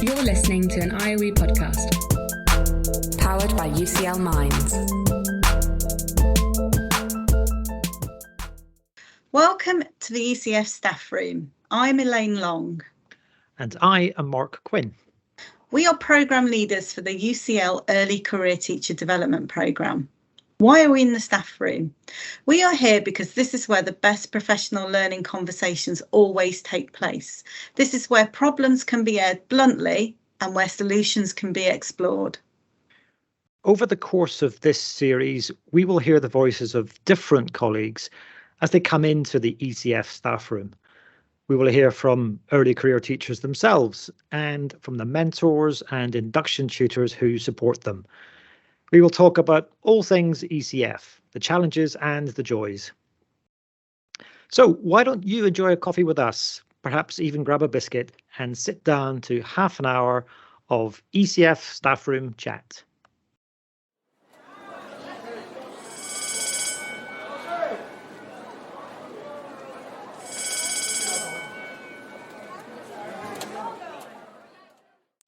You're listening to an IOE podcast. Powered by UCL Minds. Welcome to the ECF Staffroom. I'm Elaine Long. And I am Mark Quinn. We are programme leaders for the UCL Early Career Teacher Development Programme. Why are we in the staff room? We are here because this is where the best professional learning conversations always take place. This is where problems can be aired bluntly and where solutions can be explored. Over the course of this series, we will hear the voices of different colleagues as they come into the ECF staff room. We will hear from early career teachers themselves and from the mentors and induction tutors who support them. We will talk about all things ECF, the challenges and the joys. So why don't you enjoy a coffee with us, perhaps even grab a biscuit and sit down to half an hour of ECF staff room chat.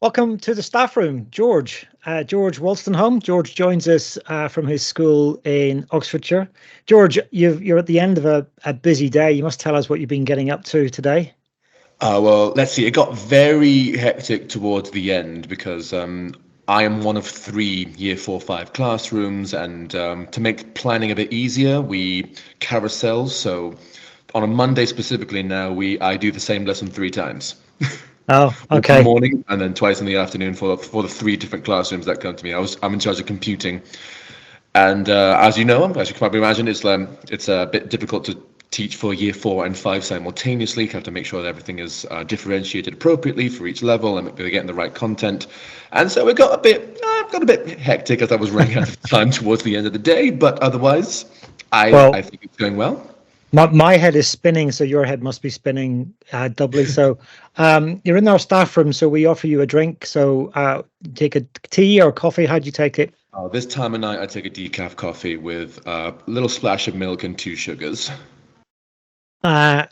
Welcome to the staff room, George. George Wolstenholme. George joins us from his school in Oxfordshire. George, you're at the end of a busy day. You must tell us what you've been getting up to today. Well, let's see. It got very hectic towards the end because I am one of 3 Year 4-5 classrooms, and to make planning a bit easier, we carousel. So on a Monday specifically now, I do the same lesson 3 times. Oh, okay. In the morning and then twice in the afternoon for the 3 different classrooms that come to me. I'm in charge of computing, and as you know, as you can probably imagine, it's a bit difficult to teach for Year 4 and 5 simultaneously. You have to make sure that everything is differentiated appropriately for each level and we're getting the right content. And so it got a bit hectic as I was running out of time towards the end of the day. But otherwise, I think it's going well. My head is spinning, so your head must be spinning doubly. So you're in our staff room, so we offer you a drink. So take a tea or coffee. How do you take it? This time of night, I take a decaf coffee with a little splash of milk and 2 sugars. A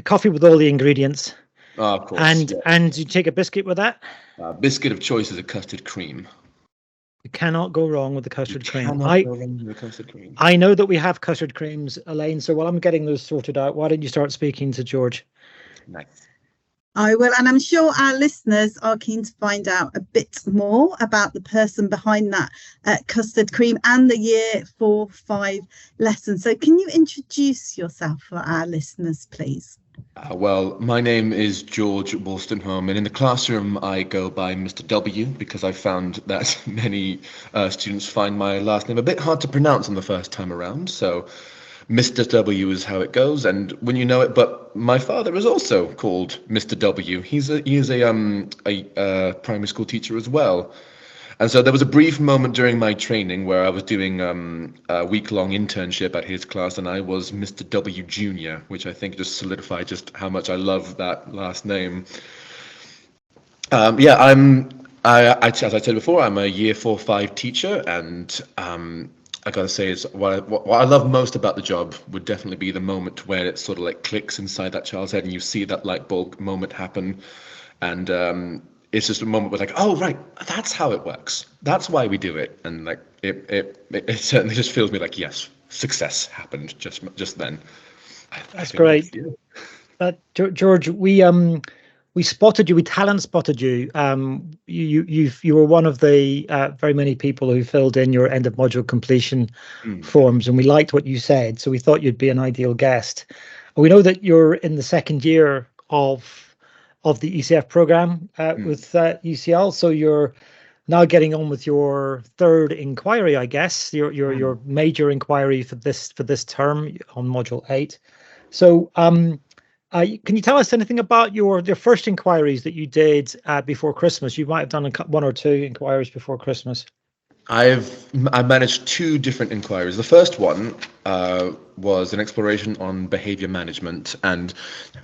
coffee with all the ingredients. Of course. And you take a biscuit with that? Biscuit of choice is a custard cream. You cannot go wrong with the custard cream. I know that we have custard creams, Elaine, so while I'm getting those sorted out, why don't you start speaking to George? Nice. I will, and I'm sure our listeners are keen to find out a bit more about the person behind that custard cream and the Year 4-5 lesson. So can you introduce yourself for our listeners, please? Well, my name is George Wolstenholme, and in the classroom I go by Mr. W because I found that many students find my last name a bit hard to pronounce on the first time around. So Mr. W is how it goes, and when you know it. But my father is also called Mr. W. He is a primary school teacher as well. And so there was a brief moment during my training where I was doing a week-long internship at his class, and I was Mr. W Jr., which I think just solidified just how much I love that last name. As I said before, I'm a Year 4-5 teacher, and I gotta say, what I love most about the job would definitely be the moment where it sort of like clicks inside that child's head, and you see that light bulb moment happen, and it's just a moment where like, oh right, that's how it works. That's why we do it, and like it certainly just feels me like yes, success happened just then. That's great. George, we spotted you. We talent spotted you. You were one of the very many people who filled in your end of module completion forms, and we liked what you said, so we thought you'd be an ideal guest. We know that you're in the second year of the ECF program with UCL, so you're now getting on with your 3rd inquiry, I guess, your major inquiry for this term on module 8. So can you tell us anything about your first inquiries that you did before Christmas? You might have done 1 or 2 inquiries before Christmas. I managed 2 different inquiries. The first one was an exploration on behavior management and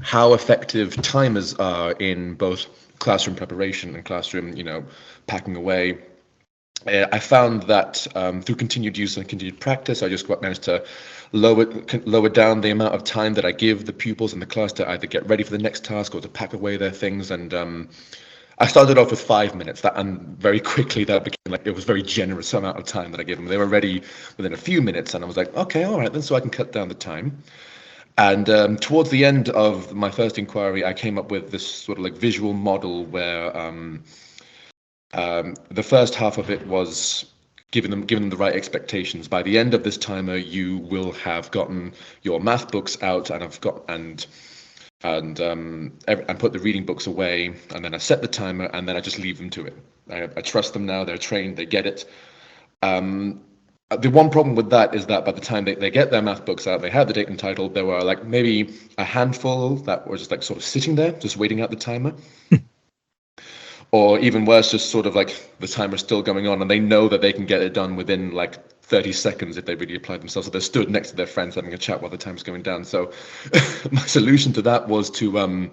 how effective timers are in both classroom preparation and classroom, packing away. I found that through continued use and continued practice, I just managed to lower down the amount of time that I give the pupils in the class to either get ready for the next task or to pack away their things. And I started off with 5 minutes, and very quickly that became like, it was very generous amount of time that I gave them. They were ready within a few minutes, and I was like, okay, all right then, so I can cut down the time. And towards the end of my first inquiry, I came up with this sort of like visual model where the first half of it was giving them the right expectations. By the end of this timer, you will have gotten your math books out and put the reading books away, and then I set the timer, and then I just leave them to it. I trust them now. They're trained. They get it. The one problem with that is that by the time they get their math books out, they have the date and title, there were like maybe a handful that were just like sort of sitting there, just waiting out the timer. Or even worse, just sort of like the timer's still going on and they know that they can get it done within like 30 seconds if they really apply themselves. So they're stood next to their friends having a chat while the time's going down. So my solution to that was to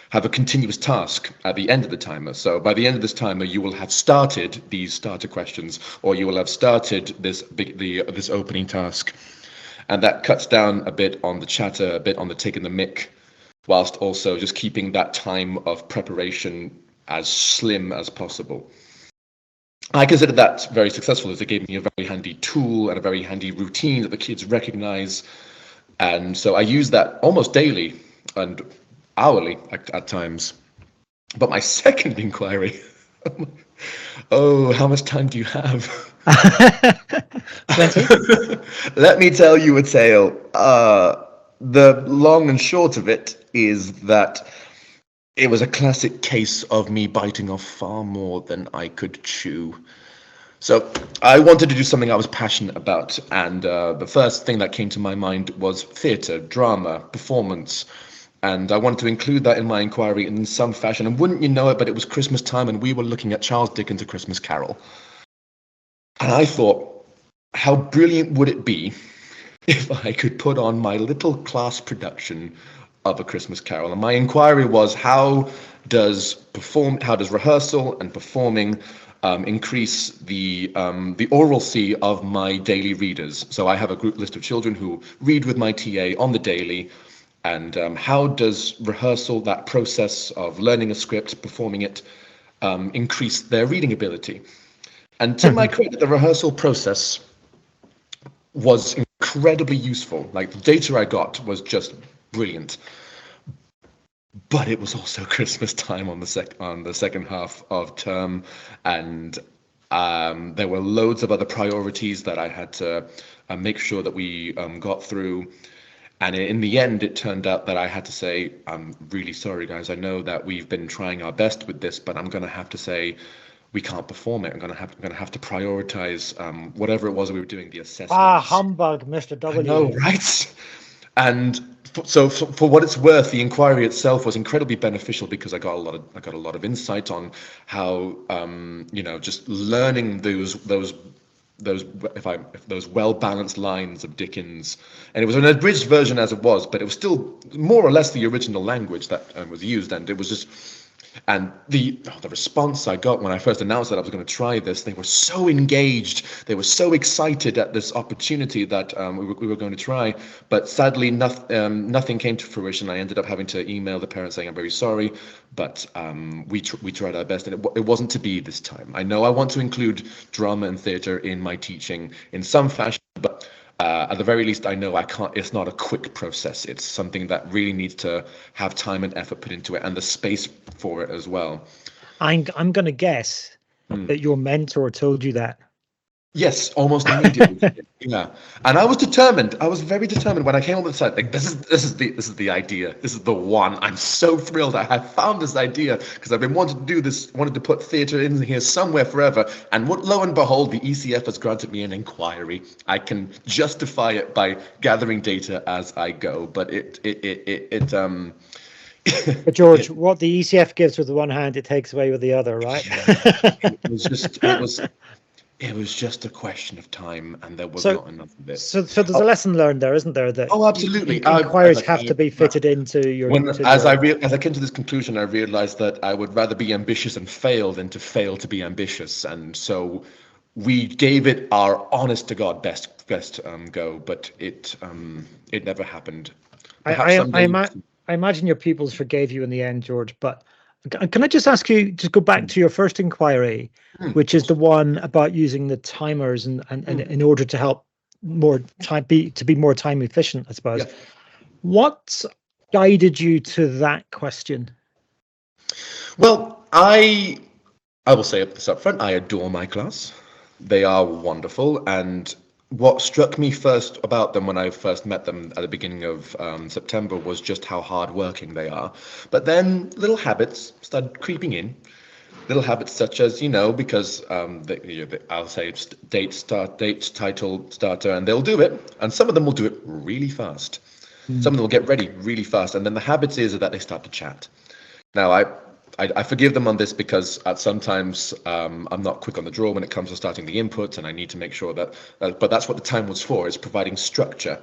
have a continuous task at the end of the timer. So by the end of this timer, you will have started these starter questions, or you will have started this opening task. And that cuts down a bit on the chatter, a bit on the taking the mic, whilst also just keeping that time of preparation as slim as possible. I consider that very successful, as it gave me a very handy tool and a very handy routine that the kids recognize. And so I use that almost daily and hourly at times. But my second inquiry, oh, how much time do you have? Let me tell you a tale. The long and short of it is that it was a classic case of me biting off far more than I could chew. So I wanted to do something I was passionate about, and the first thing that came to my mind was theatre, drama, performance, and I wanted to include that in my inquiry in some fashion. And wouldn't you know it, but it was Christmas time, and we were looking at Charles Dickens' A Christmas Carol. And I thought, how brilliant would it be if I could put on my little class production of A Christmas Carol? And my inquiry was, how does rehearsal and performing increase the oralcy of my daily readers? So I have a group list of children who read with my TA on the daily, and how does rehearsal, that process of learning a script, performing it, increase their reading ability? And to my credit, the rehearsal process was incredibly useful. Like, the data I got was just brilliant. But it was also Christmas time on the second half of term, and there were loads of other priorities that I had to make sure that we got through. And in the end, it turned out that I had to say, I'm really sorry, guys. I know that we've been trying our best with this, but I'm going to have to say we can't perform it. I'm going to have to prioritize whatever it was we were doing, the assessment. Humbug, Mr. W. I know, right? And so for what it's worth, the inquiry itself was incredibly beneficial, because I got a lot of insight on how just learning those well-balanced lines of Dickens. And it was an abridged version as it was, but it was still more or less the original language that was used. And it was just, and the response I got when I first announced that I was going to try this, they were so engaged, they were so excited at this opportunity that we were going to try. But sadly, nothing came to fruition. I ended up having to email the parents saying, I'm very sorry, but we tried our best, and it wasn't to be this time. I know I want to include drama and theatre in my teaching in some fashion, but at the very least, I know I can't. It's not a quick process. It's something that really needs to have time and effort put into it, and the space for it as well. I'm going to guess that your mentor told you that. Yes, almost immediately. Yeah, and I was determined. I was very determined when I came up with the site. Like, this is the idea. This is the one. I'm so thrilled I have found this idea, because I've been wanting to do this, wanted to put theatre in here somewhere forever. And lo and behold, the ECF has granted me an inquiry. I can justify it by gathering data as I go. But But George, what the ECF gives with the one hand, it takes away with the other, right? Yeah. It was just a question of time, and there was not enough of it. So there's a lesson learned there, isn't there? That absolutely. Inquiries have to be fitted into your. As I came to this conclusion, I realized that I would rather be ambitious and fail than to fail to be ambitious, and so we gave it our honest to God best go, but it never happened. I imagine your pupils forgave you in the end, George, but Can I just ask you to go back to your first inquiry, which is the one about using the timers and in order to help to be more time efficient, I suppose. Yeah. What guided you to that question? Well, I will say this up front, I adore my class. They are wonderful, and what struck me first about them when I first met them at the beginning of September was just how hardworking they are. But then little habits started creeping in. Little habits such as, because I'll say date, title, starter, and they'll do it. And some of them will do it really fast. Some of them will get ready really fast. And then the habit is that they start to chat. Now, I forgive them on this because sometimes I'm not quick on the draw when it comes to starting the inputs, and I need to make sure that, but that's what the time was for, is providing structure.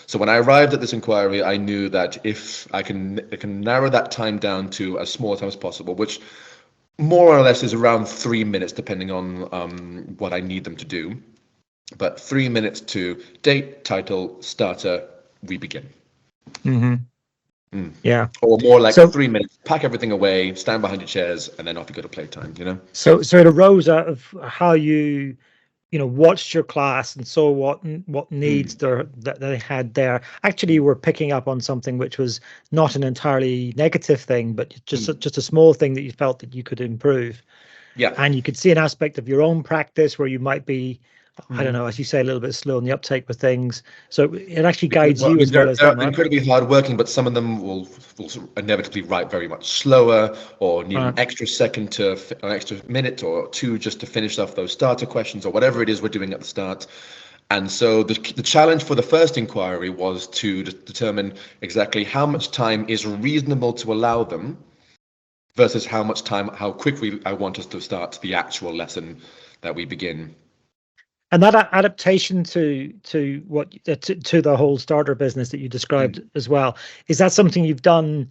So when I arrived at this inquiry, I knew that if I can narrow that time down to as small a time as possible, which more or less is around 3 minutes, depending on what I need them to do. But 3 minutes to date, title, starter, we begin. Mm-hmm. Yeah. Or more like 3 minutes, pack everything away, stand behind your chairs, and then off you go to playtime, So it arose out of how you watched your class and saw what needs that they had there. Actually, you were picking up on something which was not an entirely negative thing, but just a small thing that you felt that you could improve. Yeah. And you could see an aspect of your own practice where you might be, I don't know, as you say, a little bit slow in the uptake with things. So it actually guides you as well as them. They're incredibly hardworking, but some of them will inevitably write very much slower, or need an extra second an extra minute or two just to finish off those starter questions or whatever it is we're doing at the start. And so the challenge for the first inquiry was to determine exactly how much time is reasonable to allow them versus how quickly I want us to start the actual lesson that we begin. And that adaptation to the whole starter business that you described as well, is that something you've done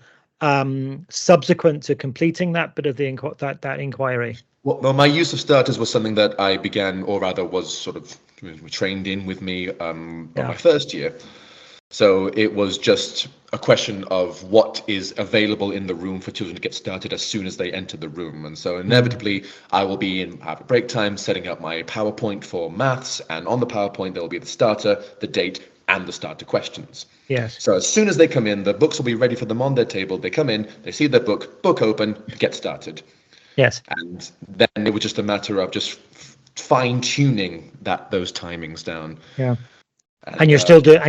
subsequent to completing that bit of that inquiry? Well, my use of starters was something that I began, or rather was sort of trained in with me my first year. So it was just a question of what is available in the room for children to get started as soon as they enter the room. And so inevitably, I will be have a break time setting up my PowerPoint for maths. And on the PowerPoint, there will be the starter, the date, and the starter questions. Yes. So as soon as they come in, the books will be ready for them on their table. They come in, they see their book open, get started. Yes. And then it was just a matter of just fine tuning those timings down. Yeah. And you're still doing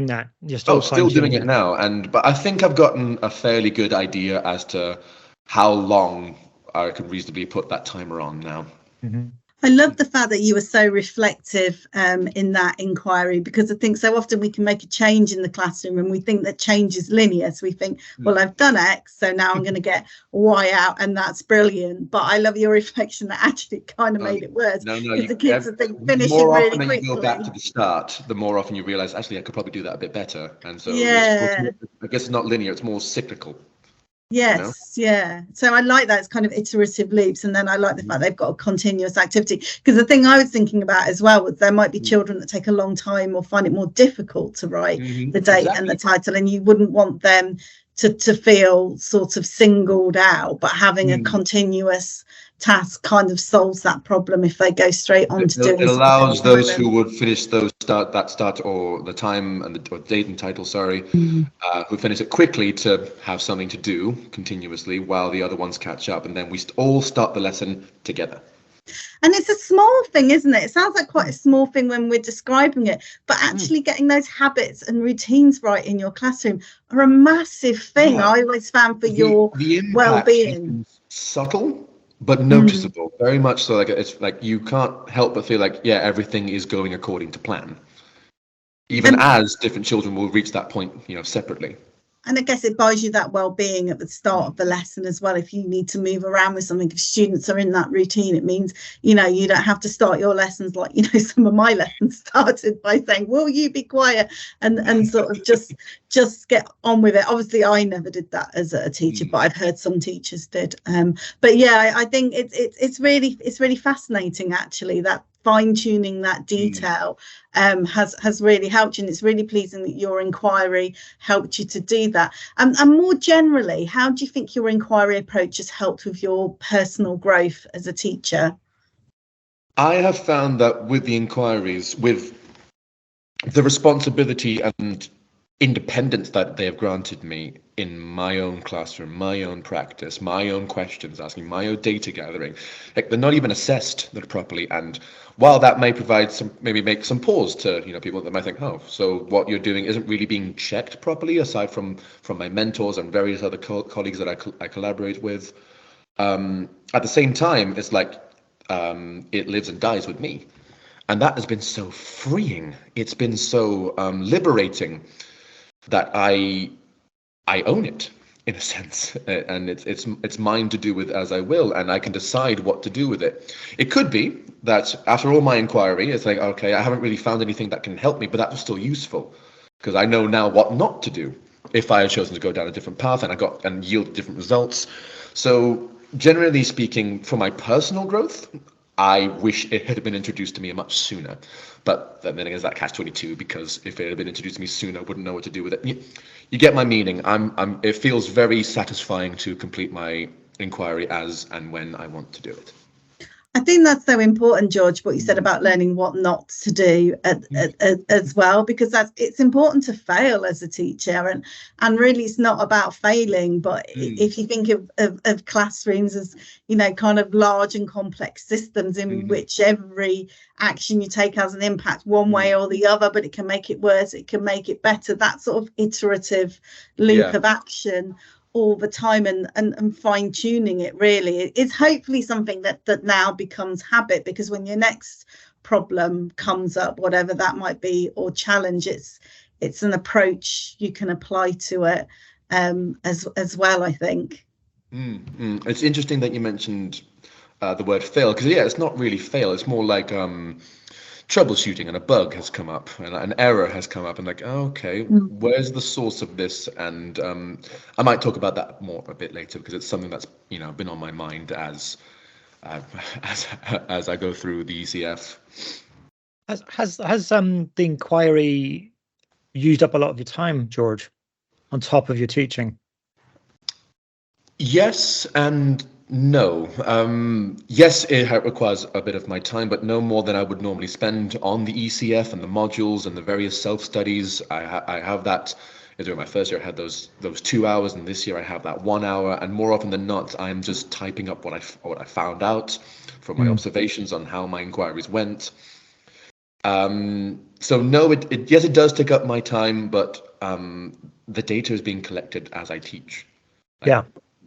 that. You're still doing it now. But I think I've gotten a fairly good idea as to how long I can reasonably put that timer on now. Mm-hmm. I love the fact that you were so reflective in that inquiry, because I think so often we can make a change in the classroom and we think that change is linear. So we think, well, I've done X, so now I'm going to get Y out, and that's brilliant. But I love your reflection that actually kind of made it worse. No, because the kids are finishing more really often quickly. You go back to the start, the more often you realize, actually, I could probably do that a bit better. And so yeah. I guess it's not linear, it's more cyclical. Yes, yeah. So I like that it's kind of iterative loops, and then I like the fact they've got a continuous activity, because the thing I was thinking about as well was there might be children that take a long time or find it more difficult to write the date and the title, and you wouldn't want them to feel sort of singled out, but having a continuous task kind of solves that problem if they go straight on to doing it. It allows those who would finish start or the time and the date and title, who finish it quickly to have something to do continuously while the other ones catch up, and then we all start the lesson together. And it's a small thing, isn't it? It sounds like quite a small thing when we're describing it, but actually getting those habits and routines right in your classroom are a massive thing. Yeah. I always found for your well-being. Subtle but noticeable, very much so. Like it's like you can't help but feel like, yeah, everything is going according to plan, even as different children will reach that point, separately. And I guess it buys you that well-being at the start of the lesson as well. If you need to move around with something, if students are in that routine, it means, you don't have to start your lessons like, some of my lessons started by saying, will you be quiet? And sort of just get on with it. Obviously, I never did that as a teacher, but I've heard some teachers did. But yeah, I think it's really fascinating, actually, that fine-tuning that detail has really helped you, and it's really pleasing that your inquiry helped you to do that. And more generally, how do you think your inquiry approach has helped with your personal growth as a teacher? I have found that with the inquiries, with the responsibility and independence that they have granted me in my own classroom, my own practice, my own questions, asking my own data gathering, like they're not even assessed properly. And while that may provide maybe make some pause to people that might think, oh, so what you're doing isn't really being checked properly, aside from my mentors and various other colleagues that I collaborate with. At the same time, it's like it lives and dies with me, and that has been so freeing. It's been so liberating that I own it in a sense, and it's mine to do with as I will, and I can decide what to do with it. It could be that after all my inquiry, it's like, okay, I haven't really found anything that can help me, but that was still useful because I know now what not to do if I had chosen to go down a different path and yield different results. So generally speaking, for my personal growth, I wish it had been introduced to me much sooner. But then again, it's that catch-22, because if it had been introduced to me sooner, I wouldn't know what to do with it. You get my meaning. It feels very satisfying to complete my inquiry as and when I want to do it. I think that's so important, George, what you said about learning what not to do as well, because it's important to fail as a teacher, and really it's not about failing, but if you think of classrooms as kind of large and complex systems in which every action you take has an impact one way or the other, but it can make it worse, it can make it better, that sort of iterative loop of action all the time, and fine-tuning it really is hopefully something that now becomes habit, because when your next problem comes up, whatever that might be, or challenge, it's an approach you can apply to it as well, I think. It's interesting that you mentioned the word fail, because it's not really fail, it's more like troubleshooting, and a bug has come up and an error has come up, and like, okay, where's the source of this? And I might talk about that more a bit later, because it's something that's been on my mind as I go through the ECF. Has the inquiry used up a lot of your time, George, on top of your teaching? Yes and no. Yes, it requires a bit of my time, but no more than I would normally spend on the ECF and the modules and the various self-studies. I have that. During my first year, I had those 2 hours, and this year I have that 1 hour. And more often than not, I'm just typing up what I found out from my observations on how my inquiries went. So no, it does take up my time, but the data is being collected as I teach.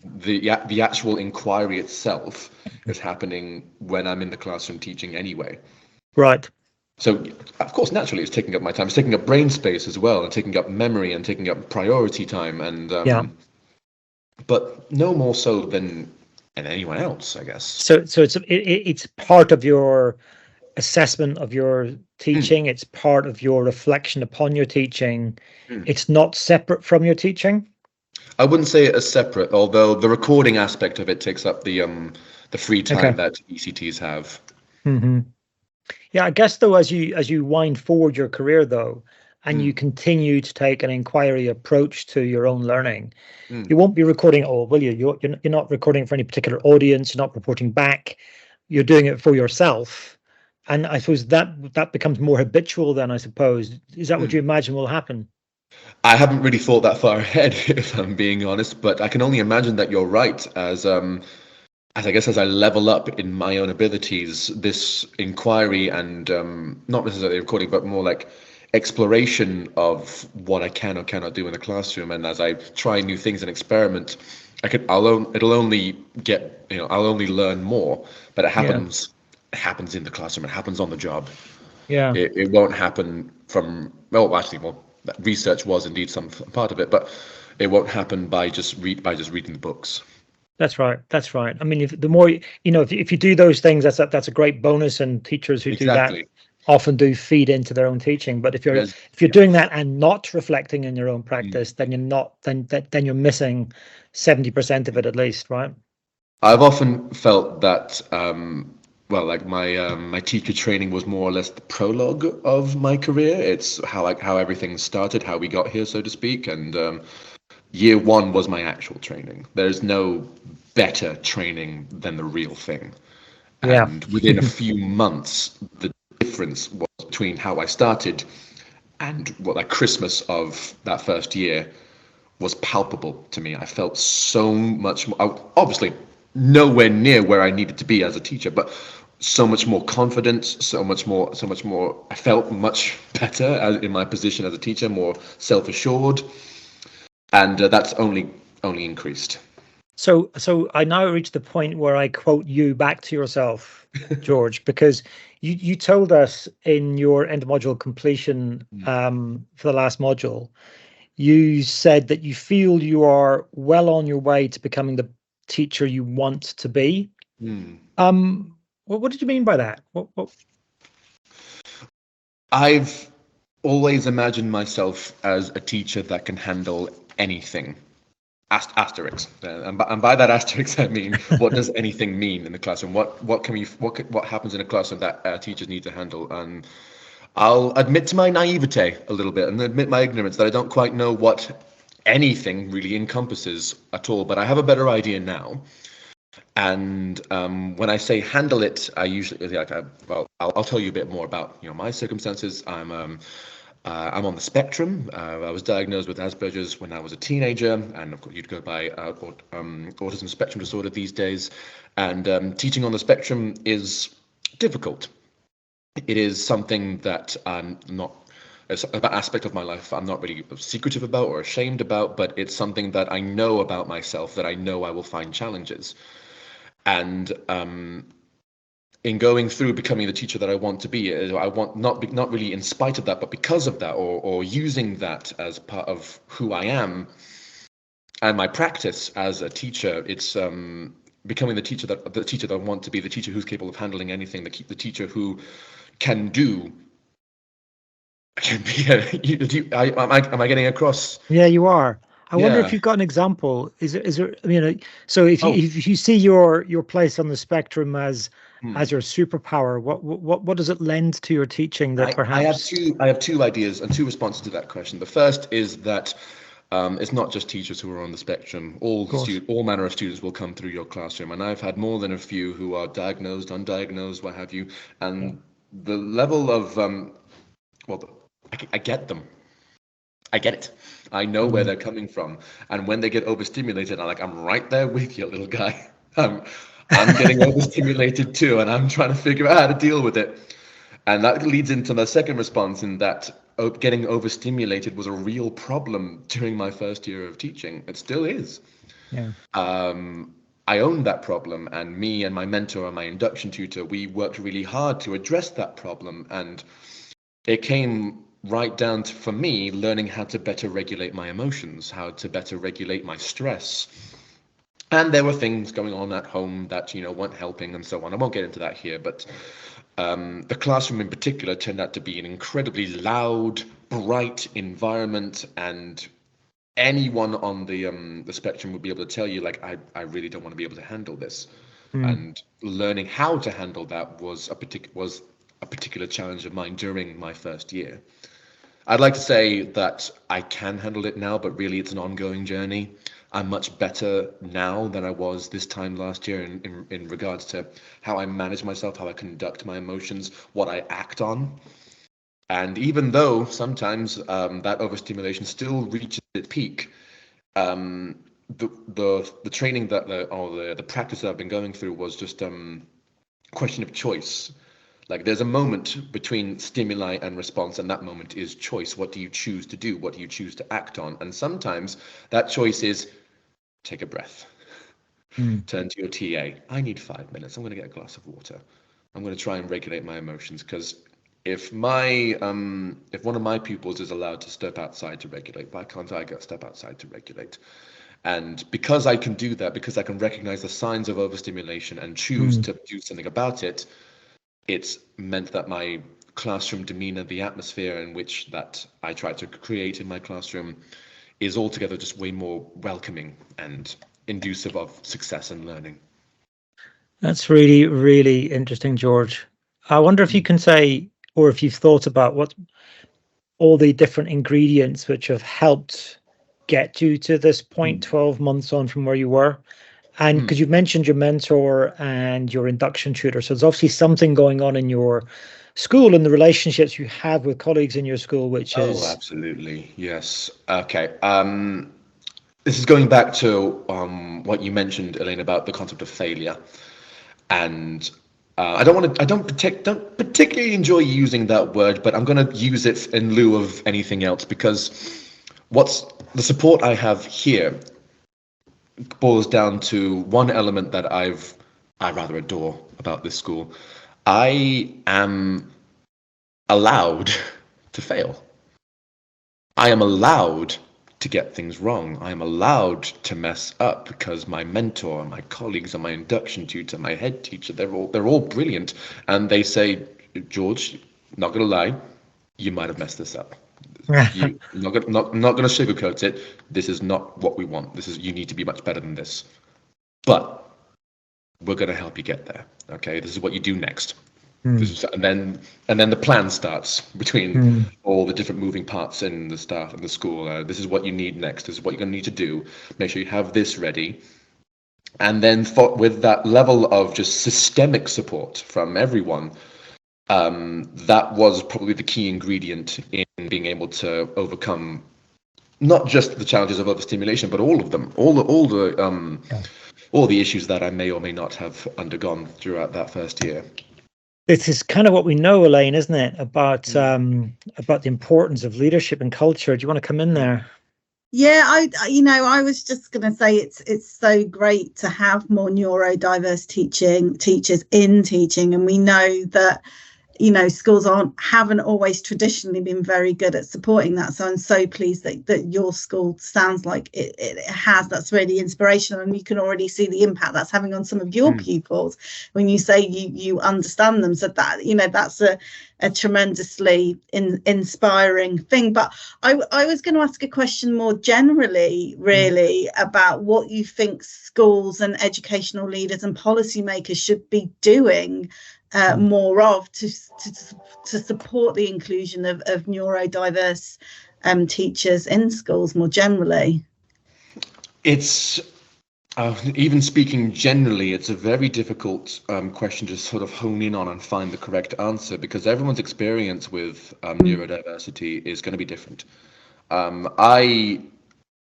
The actual inquiry itself is happening when I'm in the classroom teaching anyway. Right. So, of course, naturally, it's taking up my time. It's taking up brain space as well, and taking up memory, and taking up priority time, and but no more so than anyone else, I guess. So it's part of your assessment of your teaching. It's part of your reflection upon your teaching. It's not separate from your teaching. I wouldn't say it as separate, although the recording aspect of it takes up the free time that ECTs have. Yeah, I guess though, as you wind forward your career though, and you continue to take an inquiry approach to your own learning, you won't be recording it all, will you? You're not recording for any particular audience. You're not reporting back. You're doing it for yourself, and I suppose that becomes more habitual. Then I suppose, is that what you imagine will happen? I haven't really thought that far ahead, if I'm being honest, but I can only imagine that you're right. As I guess as I level up in my own abilities, this inquiry and not necessarily recording, but more like exploration of what I can or cannot do in the classroom, and as I try new things and experiment, I'll only learn more. But it happens in the classroom. It happens on the job. Yeah, it won't happen from research was indeed some part of it, but it won't happen by just reading the books. That's right. I mean, if you do those things, that's a great bonus, and teachers who do that often do feed into their own teaching. But if you're doing that and not reflecting in your own practice, then you're missing 70% of it at least, right? I've often felt that well, like my teacher training was more or less the prologue of my career. It's how everything started, how we got here, so to speak. And year one was my actual training. There's no better training than the real thing. Yeah. And within a few months, the difference was between how I started and like Christmas of that first year was palpable to me. I felt so much more, obviously nowhere near where I needed to be as a teacher, but so much more confidence, so much more. I felt much better in my position as a teacher, more self-assured, and that's only increased. So I now reach the point where I quote you back to yourself, George, because you told us in your end module completion for the last module, you said that you feel you are well on your way to becoming the teacher you want to be. What did you mean by that? What? I've always imagined myself as a teacher that can handle anything. Asterisks, and by that asterisk I mean, what does anything mean in the classroom? What happens in a classroom that teachers need to handle? And I'll admit to my naivete a little bit and admit my ignorance that I don't quite know what anything really encompasses at all, but I have a better idea now. And when I say handle it, I usually I'll tell you a bit more about my circumstances. I'm on the spectrum. I was diagnosed with Asperger's when I was a teenager, and of course you'd go by autism spectrum disorder these days. And teaching on the spectrum is difficult. It is something that I'm not. It's an aspect of my life I'm not really secretive about or ashamed about, but it's something that I know about myself, that I know I will find challenges. And in going through becoming the teacher that I want to be, I want not really in spite of that, but because of that, or using that as part of who I am and my practice as a teacher. It's becoming the teacher that I want to be, the teacher who's capable of handling anything, the teacher who can do. Am I getting across? Yeah, you are. I wonder if you've got an example. Is there? So if you see your place on the spectrum as your superpower, what does it lend to your teaching that perhaps? I have two ideas and two responses to that question. The first is that it's not just teachers who are on the spectrum. All manner of students will come through your classroom, and I've had more than a few who are diagnosed, undiagnosed, what have you, and the level of I get them. I get it. I know where they're coming from, and when they get overstimulated, I'm right there with you, little guy. I'm getting overstimulated too, and I'm trying to figure out how to deal with it. And that leads into the second response, in that getting overstimulated was a real problem during my first year of teaching. It still is. Yeah. I owned that problem, and me and my mentor and my induction tutor, we worked really hard to address that problem, and it came right down to, for me, learning how to better regulate my emotions, how to better regulate my stress. And there were things going on at home that, weren't helping and so on. I won't get into that here, but the classroom in particular turned out to be an incredibly loud, bright environment, and anyone on the spectrum would be able to tell you, I really don't want to be able to handle this. And learning how to handle that was a particular challenge of mine during my first year. I'd like to say that I can handle it now, but really it's an ongoing journey. I'm much better now than I was this time last year in regards to how I manage myself, how I conduct my emotions, what I act on. And even though sometimes that overstimulation still reaches its peak, the training the practice that I've been going through was just question of choice. There's a moment between stimuli and response, and that moment is choice. What do you choose to do? What do you choose to act on? And sometimes that choice is take a breath, turn to your TA. I need 5 minutes. I'm going to get a glass of water. I'm going to try and regulate my emotions, because if one of my pupils is allowed to step outside to regulate, why can't I step outside to regulate? And because I can do that, because I can recognize the signs of overstimulation and choose to do something about it, it's meant that my classroom demeanor, the atmosphere in which that I try to create in my classroom, is altogether just way more welcoming and inducive of success and learning. That's really, really interesting, George. I wonder if you can say, or if you've thought about what all the different ingredients which have helped get you to this point 12 months on from where you were. And because you've mentioned your mentor and your induction tutor, so there's obviously something going on in your school and the relationships you have with colleagues in your school, which is... Oh, absolutely. Yes. Okay. This is going back to what you mentioned, Elaine, about the concept of failure. And I don't particularly enjoy using that word, but I'm going to use it in lieu of anything else, because what's the support I have here boils down to one element that I rather adore about this school. I am allowed to fail. I am allowed to get things wrong. I am allowed to mess up, because my mentor, my colleagues, and my induction tutor, my head teacher, they're all brilliant, and they say, George, not gonna lie, you might have messed this up. I'm not gonna sugarcoat it. This is not what we want. You need to be much better than this. But we're gonna help you get there. Okay, this is what you do next. And then the plan starts between all the different moving parts in the staff and the school. This is what you need next. This is what you're going to need to do. Make sure you have this ready. And then with that level of just systemic support from everyone, that was probably the key ingredient in being able to overcome not just the challenges of overstimulation, but all of them, all the issues that I may or may not have undergone throughout that first year. This is kind of what we know, Elaine, isn't it? About the importance of leadership and culture. Do you want to come in there? Yeah, I was just going to say it's so great to have more neurodiverse teachers in teaching, and we know that schools haven't always traditionally been very good at supporting that. So I'm so pleased that your school sounds like it has. That's really inspirational, and you can already see the impact that's having on some of your pupils when you say you understand them. So that that's a tremendously inspiring thing. But I was going to ask a question more generally, really, about what you think schools and educational leaders and policymakers should be doing more of to support the inclusion of neurodiverse teachers in schools more generally. It's even speaking generally, it's a very difficult question to sort of hone in on and find the correct answer, because everyone's experience with neurodiversity is going to be different. I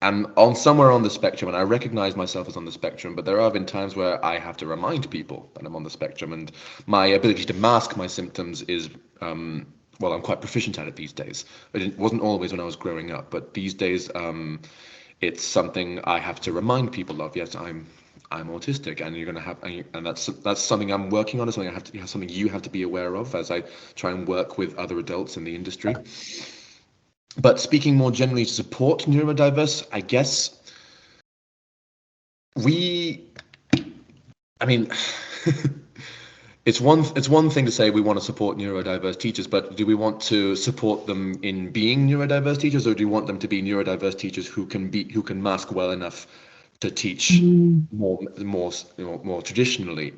am somewhere on the spectrum, and I recognize myself as on the spectrum, but there have been times where I have to remind people that I'm on the spectrum, and my ability to mask my symptoms is, I'm quite proficient at it these days. It wasn't always when I was growing up, but these days it's something I have to remind people of. Yes, I'm autistic, and you're going to have, and that's something I'm working on. It's something you have to be aware of as I try and work with other adults in the industry. But speaking more generally to support neurodiverse, I guess it's one thing to say we want to support neurodiverse teachers, but do we want to support them in being neurodiverse teachers, or do you want them to be neurodiverse teachers who can mask well enough to teach more traditionally?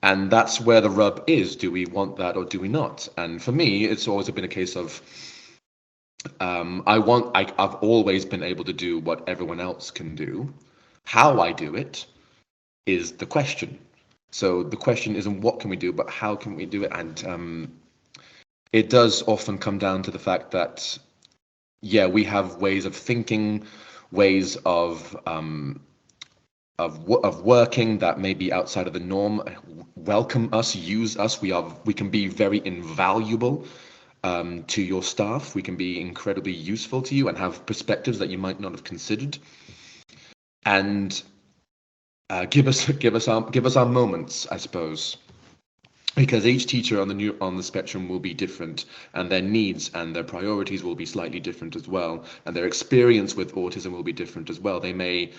And that's where the rub is. Do we want that or do we not? And for me, it's always been a case of I've always been able to do what everyone else can do. How I do it is the question. So the question isn't what can we do, but how can we do it? And it does often come down to the fact that, we have ways of thinking, ways of working that may be outside of the norm. Welcome us, use us. We can be very invaluable to your staff. We can be incredibly useful to you and have perspectives that you might not have considered. And give us our moments, I suppose, because each teacher on the spectrum will be different, and their needs and their priorities will be slightly different as well, and their experience with autism will be different as well. They may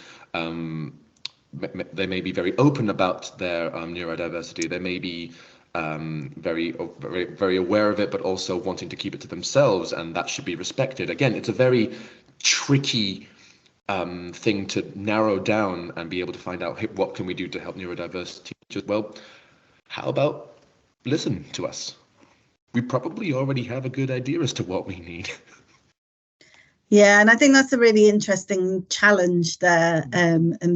be very open about their neurodiversity. They may be very, very, very aware of it, but also wanting to keep it to themselves, and that should be respected. Again, it's a very tricky thing to narrow down and be able to find out what can we do to help neurodiverse just, well, how about listen to us? We probably already have a good idea as to what we need. Yeah, and I think that's a really interesting challenge there,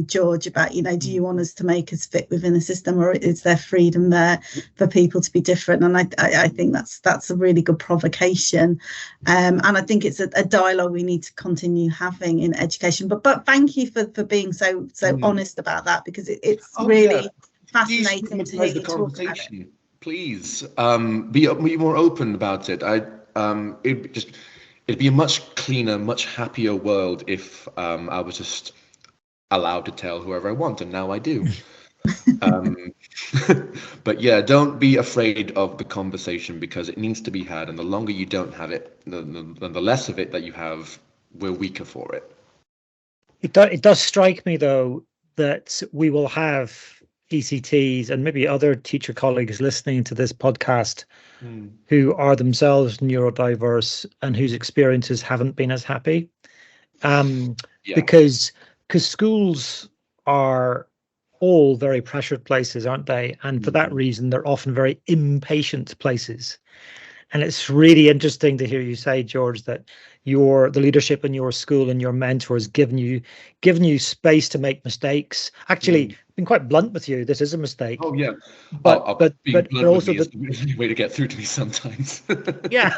George, about, do you want us to make us fit within a system, or is there freedom there for people to be different? And I think that's a really good provocation. And I think it's a dialogue we need to continue having in education. But thank you for being so honest about that, because it's really fascinating to hear you talk about it. Please be more open about it. It'd be a much cleaner, much happier world if I was just allowed to tell whoever I want, and now I do. But yeah, don't be afraid of the conversation, because it needs to be had, and the longer you don't have it, the less of it that you have, we're weaker for it. It does strike me, though, that we will have ECTs and maybe other teacher colleagues listening to this podcast who are themselves neurodiverse and whose experiences haven't been as happy, because schools are all very pressured places, aren't they? And for that reason, they're often very impatient places. And it's really interesting to hear you say, George, that the leadership in your school and your mentors given you space to make mistakes. Actually, I've been quite blunt with you. This is a mistake. Oh yeah, but also the way to get through to me sometimes. Yeah,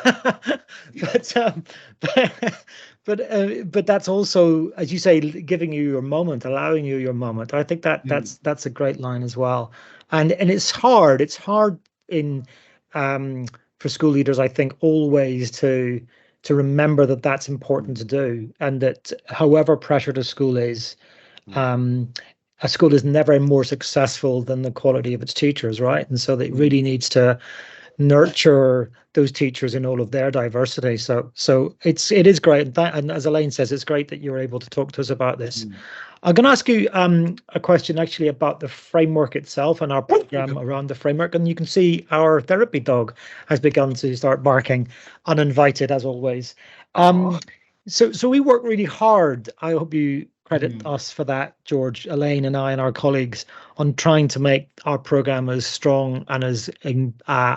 but that's also, as you say, giving you your moment, allowing you your moment. I think that's a great line as well. And it's hard. It's hard in for school leaders, I think, always to remember that that's important to do, and that however pressured a school is, a school is never more successful than the quality of its teachers, right? And so it really needs to nurture those teachers in all of their diversity. So it is great, and as Elaine says, it's great that you're able to talk to us about this. I'm going to ask you a question actually about the framework itself and our program around the framework. And you can see our therapy dog has begun to start barking, uninvited as always. So we work really hard. I hope you credit us for that, George, Elaine and I and our colleagues, on trying to make our program as strong and as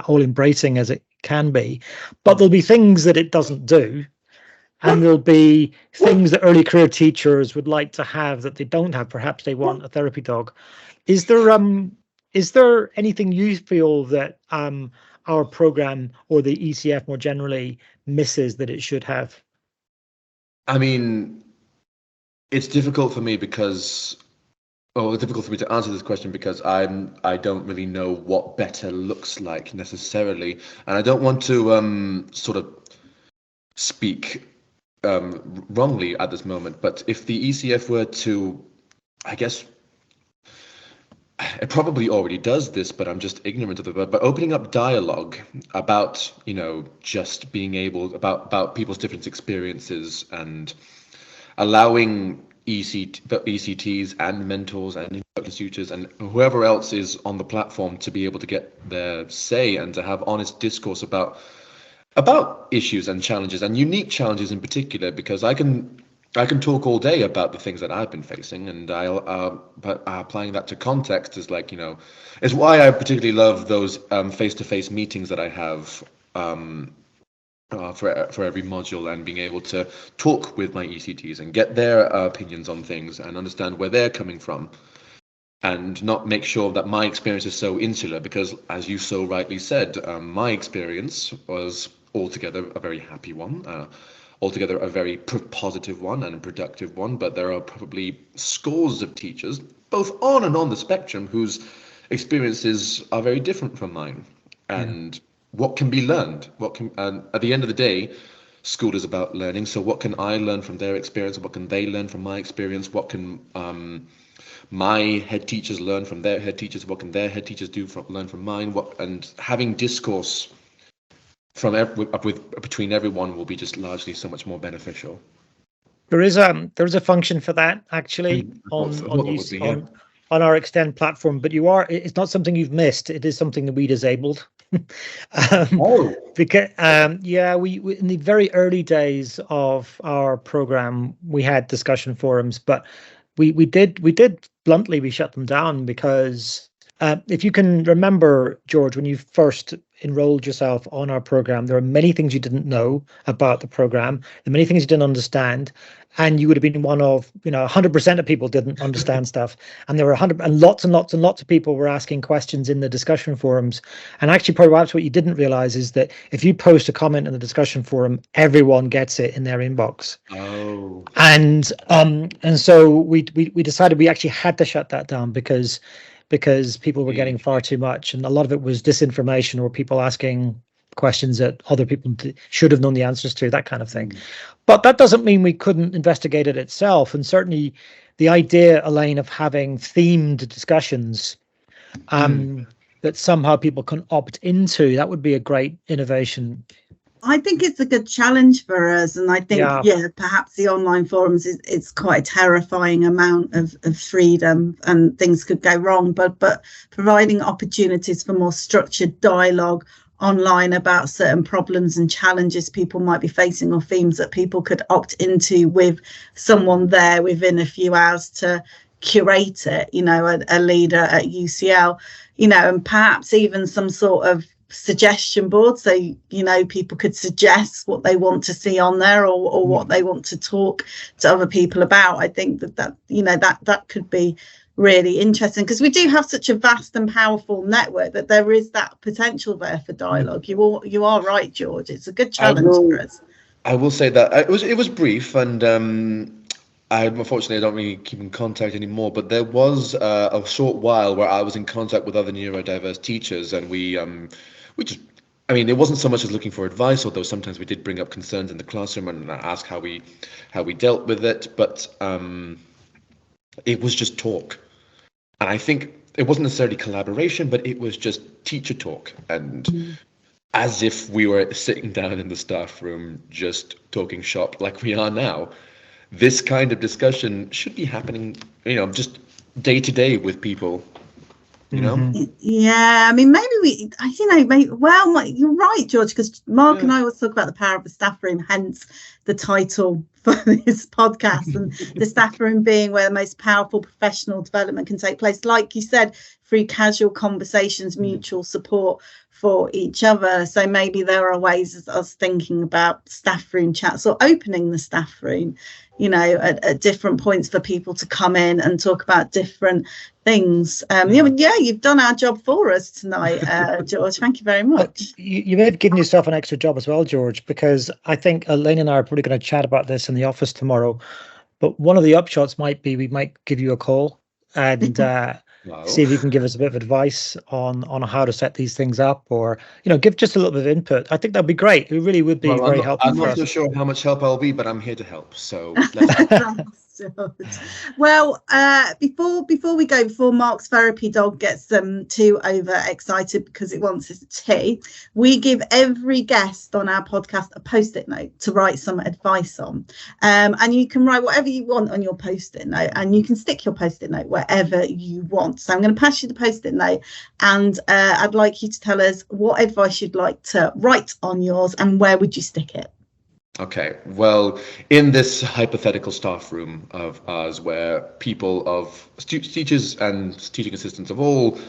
all-embracing as it can be. But there'll be things that it doesn't do. And there'll be things that early career teachers would like to have that they don't have. Perhaps they want a therapy dog. Is there anything you feel that our program or the ECF more generally misses that it should have? I mean, it's difficult for me it's difficult for me to answer this question because I don't really know what better looks like necessarily, and I don't want to sort of speak wrongly at this moment, but if the ECF were to, I guess it probably already does this, but I'm just ignorant of the word, but opening up dialogue about, just being able, about people's different experiences, and allowing ECTs and mentors and tutors and whoever else is on the platform to be able to get their say and to have honest discourse about issues and challenges, and unique challenges in particular, because I can talk all day about the things that I've been facing, and but applying that to context is is why I particularly love those face-to-face meetings that I have for every module, and being able to talk with my ECTs and get their opinions on things and understand where they're coming from, and not make sure that my experience is so insular, because as you so rightly said, my experience was altogether a very happy one, altogether a very positive one and a productive one, but there are probably scores of teachers, both on and on the spectrum, whose experiences are very different from mine. And what can be learned? And at the end of the day, school is about learning. So what can I learn from their experience? What can they learn from my experience? What can my head teachers learn from their head teachers? What can their head teachers learn from mine? And having discourse between everyone will be just largely so much more beneficial. There is a function for that actually on our Extend platform, but it's not something you've missed. It is something that we disabled. Because we in the very early days of our program we had discussion forums, but we did bluntly, we shut them down because if you can remember, George, when you first enrolled yourself on our program, there are many things you didn't know about the program, and many things you didn't understand, and you would have been one of, 100% of people didn't understand stuff, and there were lots of people were asking questions in the discussion forums. And actually, perhaps what you didn't realize is that if you post a comment in the discussion forum, everyone gets it in their inbox. Oh. And so we decided we actually had to shut that down because people were getting far too much, and a lot of it was disinformation or people asking questions that other people should have known the answers to, that kind of thing. But that doesn't mean we couldn't investigate it itself. And certainly the idea, Elaine, of having themed discussions that somehow people can opt into, that would be a great innovation. I think it's a good challenge for us, and I think perhaps the online forums it's quite a terrifying amount of freedom, and things could go wrong, but providing opportunities for more structured dialogue online about certain problems and challenges people might be facing, or themes that people could opt into with someone there within a few hours to curate it, a leader at UCL, and perhaps even some sort of suggestion board, so people could suggest what they want to see on there, or what they want to talk to other people about. I think that could be really interesting, because we do have such a vast and powerful network that there is that potential there for dialogue. You are right, George. It's a good challenge for us. I will say that it was brief, and I unfortunately don't really keep in contact anymore, but there was a short while where I was in contact with other neurodiverse teachers, and we just, it wasn't so much as looking for advice, although sometimes we did bring up concerns in the classroom and ask how we dealt with it, but it was just talk. And I think it wasn't necessarily collaboration, but it was just teacher talk, and as if we were sitting down in the staff room just talking shop like we are now. This kind of discussion should be happening, just day to day with people. Yeah, maybe you're right, George, because Mark and I always talk about the power of the staff room, hence the title for this podcast, and the staff room being where the most powerful professional development can take place, like you said, through casual conversations, mutual support for each other. So maybe there are ways of us thinking about staff room chats, or opening the staff room, at different points for people to come in and talk about different things. You've done our job for us tonight, George. Thank you very much. You may have given yourself an extra job as well, George, because I think Elaine and I are probably going to chat about this in the office tomorrow. But one of the upshots might be we might give you a call and see if you can give us a bit of advice on how to set these things up, or give just a little bit of input. I think that'd be great. It really would be very helpful. I'm not so sure how much help I'll be, but I'm here to help. So well, before Mark's therapy dog gets too overexcited because it wants his tea, we give every guest on our podcast a post-it note to write some advice on, and you can write whatever you want on your post-it note, and you can stick your post-it note wherever you want. So I'm going to pass you the post-it note, and I'd like you to tell us what advice you'd like to write on yours, and where would you stick it? Okay, well, in this hypothetical staff room of ours, where people of teachers and teaching assistants of all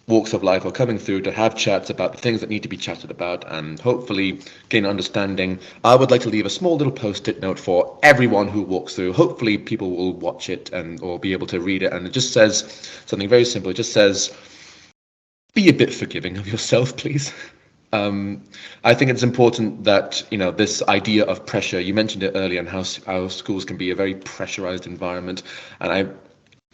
walks of life are coming through to have chats about the things that need to be chatted about and hopefully gain understanding, I would like to leave a small little post-it note for everyone who walks through. Hopefully people will watch it or be able to read it, and it just says something very simple. It just says, be a bit forgiving of yourself, please. I think it's important that, this idea of pressure, you mentioned it earlier, and how schools can be a very pressurized environment. And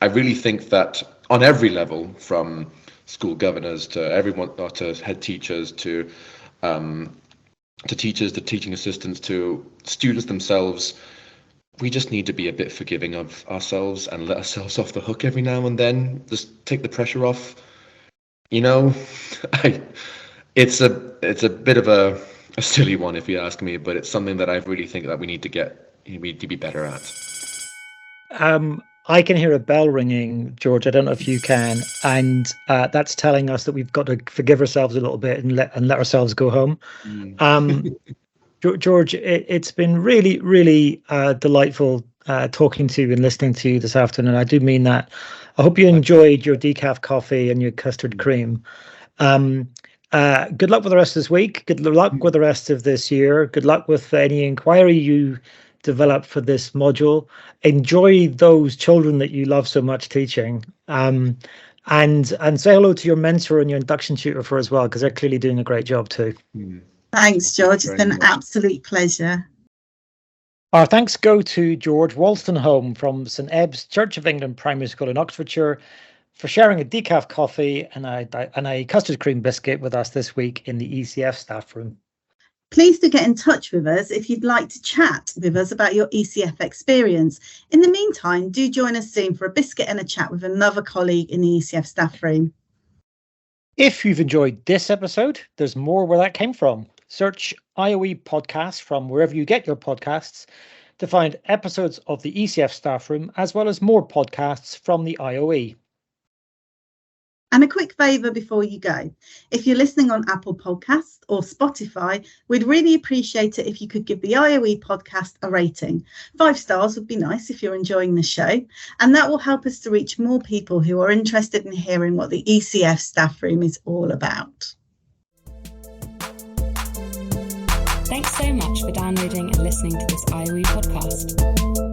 I really think that on every level, from school governors to everyone, or to head teachers, to teachers, to teaching assistants, to students themselves, we just need to be a bit forgiving of ourselves and let ourselves off the hook every now and then. Just take the pressure off. It's a bit of a silly one, if you ask me, but it's something that I really think that we need to be better at. I can hear a bell ringing, George. I don't know if you can, and that's telling us that we've got to forgive ourselves a little bit and let ourselves go home. George, it's been really, really delightful talking to you and listening to you this afternoon. I do mean that. I hope you enjoyed your decaf coffee and your custard cream. Good luck with the rest of this week. Good luck with the rest of this year. Good luck with any inquiry you develop for this module. Enjoy those children that you love so much teaching. And say hello to your mentor and your induction tutor for as well, because they're clearly doing a great job too. Thanks, George. It's been an absolute pleasure. Our thanks go to George Wolstenholme from St Ebb's Church of England Primary School in Oxfordshire for sharing a decaf coffee and a custard cream biscuit with us this week in the ECF staff room. Please do get in touch with us if you'd like to chat with us about your ECF experience. In the meantime, do join us soon for a biscuit and a chat with another colleague in the ECF staff room. If you've enjoyed this episode, there's more where that came from. Search IOE Podcasts from wherever you get your podcasts to find episodes of the ECF staff room, as well as more podcasts from the IOE. And a quick favour before you go. If you're listening on Apple Podcasts or Spotify, we'd really appreciate it if you could give the IOE podcast a rating. 5 stars would be nice if you're enjoying the show, and that will help us to reach more people who are interested in hearing what the ECF staff room is all about. Thanks so much for downloading and listening to this IOE podcast.